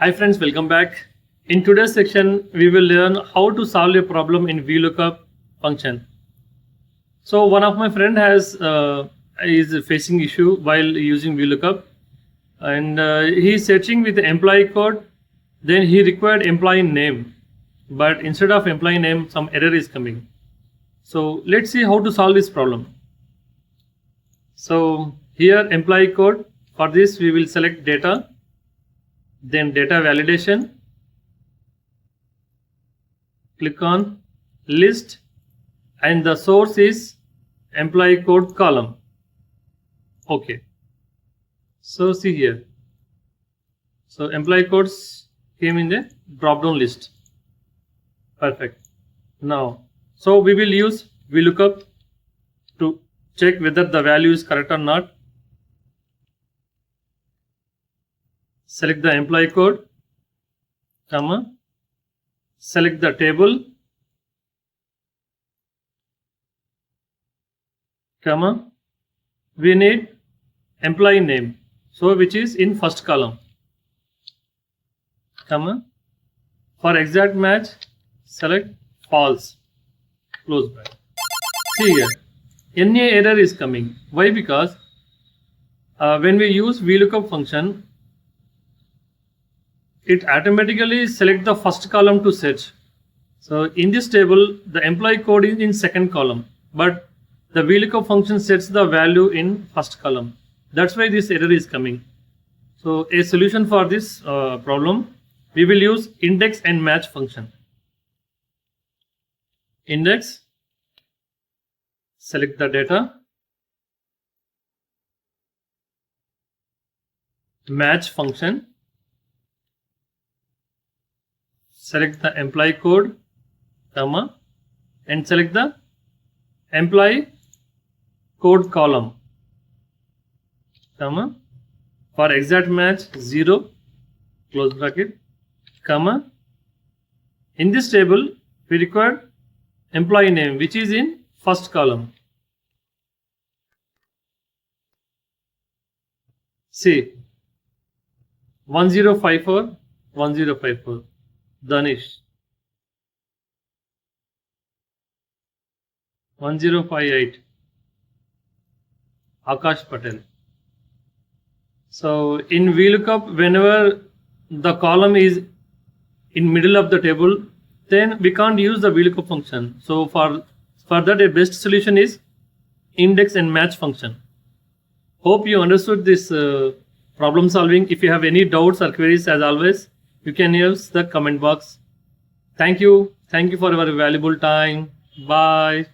Hi friends, welcome back. In today's section, we will learn how to solve a problem in Vlookup function. So one of my friend is facing issue while using Vlookup, and he is searching with the employee code. Then he required employee name, but instead of employee name, some error is coming. So let's see how to solve this problem. So here employee code. For this, we will select data. Then data validation, click on list, and the source is employee code column. Okay, so see here, so employee codes came in the drop down list. Perfect. Now so we will use Vlookup to check whether the value is correct or not. Select the employee code, comma, select the table, comma, we need employee name, so which is in first column, comma, for exact match, select false, close bracket. See here, any error is coming. Why? Because when we use Vlookup function, it automatically select the first column to search. So in this table, the employee code is in second column, but the Vlookup function sets the value in first column. That's why this error is coming. So a solution for this problem, we will use index and match function. Index, select the data, match function, select the employee code, comma, and select the employee code column, comma, for exact match 0, close bracket, comma. In this table, we require employee name, which is in first column. See, 1054, 1054. Danish, 1058, Akash Patel. So in Vlookup, whenever the column is in middle of the table, then we can't use the Vlookup function. So for that, a best solution is index and match function. Hope you understood this problem solving. If you have any doubts or queries, as always, you can use the comment box. Thank you for your valuable time. Bye.